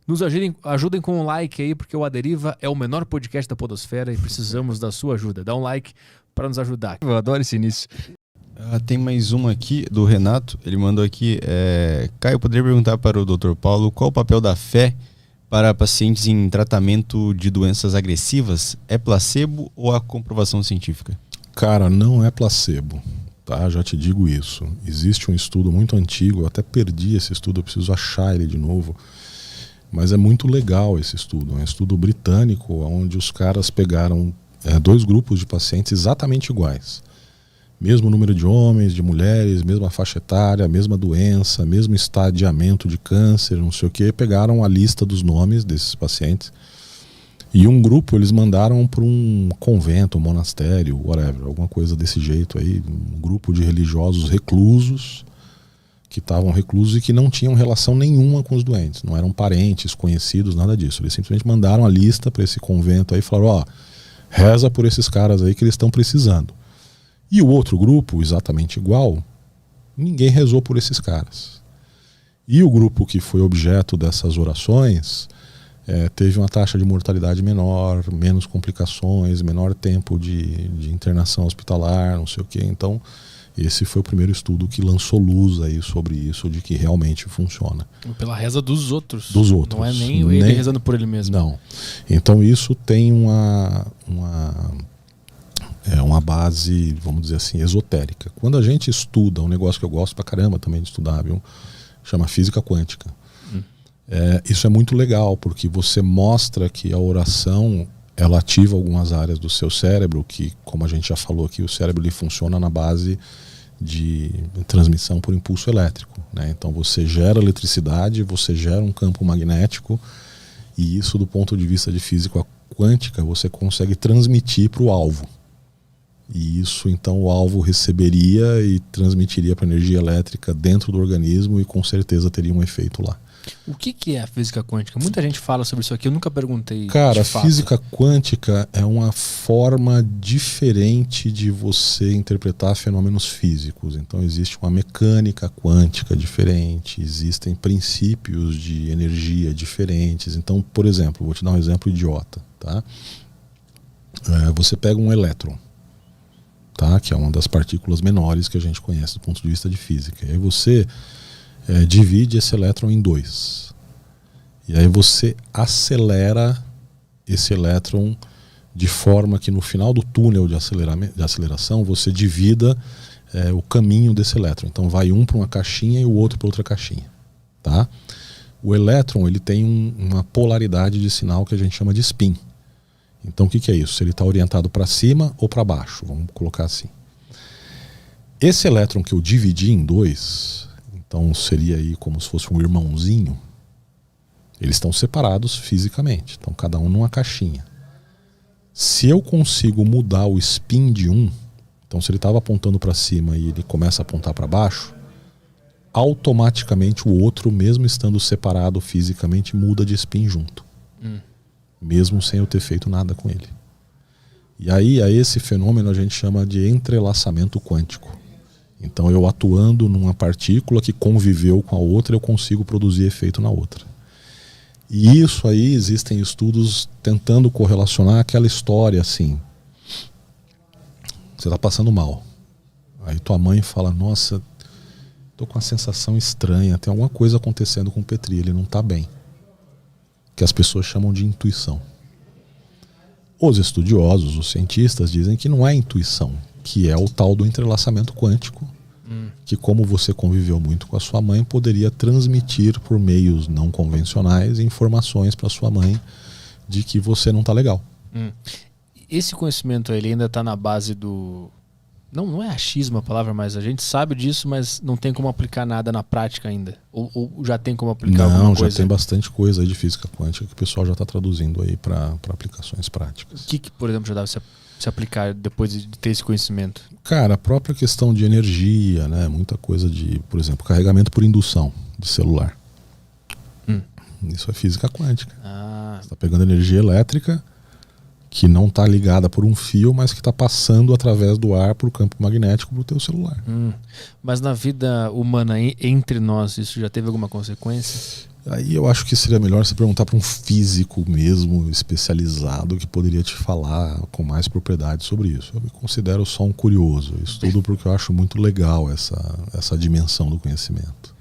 Nos ajudem com um like aí, porque o A Deriva é o menor podcast da podosfera e precisamos da sua ajuda. Dá um like para nos ajudar. Eu adoro esse início. Tem mais uma aqui, do Renato. Ele mandou aqui. Caio, eu poderia perguntar para o Dr. Paulo qual o papel da fé para pacientes em tratamento de doenças agressivas? É placebo ou a comprovação científica? Cara, não é placebo, tá? Já te digo isso. Existe um estudo muito antigo, eu até perdi esse estudo, eu preciso achar ele de novo. Mas é muito legal esse estudo. É um estudo britânico, onde os caras pegaram 2 grupos de pacientes exatamente iguais. Mesmo número de homens, de mulheres, mesma faixa etária, mesma doença, mesmo estadiamento de câncer, não sei o que. Pegaram a lista dos nomes desses pacientes. E um grupo eles mandaram para um convento, um monastério, whatever, alguma coisa desse jeito aí. Um grupo de religiosos reclusos, que estavam reclusos e que não tinham relação nenhuma com os doentes. Não eram parentes, conhecidos, nada disso. Eles simplesmente mandaram a lista para esse convento aí e falaram, reza por esses caras aí que eles estão precisando. E o outro grupo, exatamente igual, ninguém rezou por esses caras. E o grupo que foi objeto dessas orações teve uma taxa de mortalidade menor, menos complicações, menor tempo de internação hospitalar, não sei o quê. Então, esse foi o primeiro estudo que lançou luz aí sobre isso, de que realmente funciona. Pela reza dos outros. Dos outros. Não é nem ele rezando por ele mesmo. Não. Então isso tem uma base, vamos dizer assim, esotérica. Quando a gente estuda um negócio que eu gosto pra caramba também de estudar, viu? Chama física quântica. Isso é muito legal, porque você mostra que a oração ela ativa algumas áreas do seu cérebro, que, como a gente já falou aqui, o cérebro ele funciona na base de transmissão por impulso elétrico, né? Então você gera eletricidade, você gera um campo magnético, e isso, do ponto de vista de física quântica, você consegue transmitir para o alvo. E isso, então, o alvo receberia e transmitiria para a energia elétrica dentro do organismo e com certeza teria um efeito lá. O que é a física quântica? Muita gente fala sobre isso aqui, eu nunca perguntei. Cara, a física quântica é uma forma diferente de você interpretar fenômenos físicos. Então existe uma mecânica quântica diferente, existem princípios de energia diferentes. Então, por exemplo, vou te dar um exemplo idiota, tá? Você pega um elétron, tá? Que é uma das partículas menores que a gente conhece do ponto de vista de física. E aí você divide esse elétron em 2. E aí você acelera esse elétron de forma que no final do túnel de aceleração você divida o caminho desse elétron. Então vai um para uma caixinha e o outro para outra caixinha, tá? O elétron ele tem uma polaridade de sinal que a gente chama de spin. Então o que é isso? Se ele está orientado para cima ou para baixo, vamos colocar assim. Esse elétron que eu dividi em 2, então seria aí como se fosse um irmãozinho, eles estão separados fisicamente, então cada um numa caixinha. Se eu consigo mudar o spin de um, então se ele estava apontando para cima e ele começa a apontar para baixo, automaticamente o outro, mesmo estando separado fisicamente, muda de spin junto. Mesmo sem eu ter feito nada com ele. E aí, a esse fenômeno a gente chama de entrelaçamento quântico. Então eu atuando numa partícula que conviveu com a outra, eu consigo produzir efeito na outra. E isso aí, existem estudos tentando correlacionar aquela história assim. Você está passando mal. Aí tua mãe fala, nossa, tô com uma sensação estranha, tem alguma coisa acontecendo com o Petri, ele não está bem. Que as pessoas chamam de intuição. Os estudiosos, os cientistas dizem que não é intuição, que é o tal do entrelaçamento quântico, que como você conviveu muito com a sua mãe, poderia transmitir por meios não convencionais informações para sua mãe de que você não está legal. Esse conhecimento ele ainda está na base do... Não é achismo a palavra, mas a gente sabe disso, mas não tem como aplicar nada na prática ainda. Ou já tem como aplicar alguma coisa? Não, já tem bastante coisa aí de física quântica que o pessoal já está traduzindo aí para aplicações práticas. O que, por exemplo, já dá para se aplicar depois de ter esse conhecimento? Cara, a própria questão de energia, né? Muita coisa de, por exemplo, carregamento por indução de celular. Isso é física quântica. Você está pegando energia elétrica que não está ligada por um fio, mas que está passando através do ar para o campo magnético para o teu celular. Mas na vida humana, entre nós, isso já teve alguma consequência? Aí eu acho que seria melhor você perguntar para um físico mesmo, especializado, que poderia te falar com mais propriedade sobre isso. Eu me considero só um curioso. Eu estudo porque eu acho muito legal essa dimensão do conhecimento.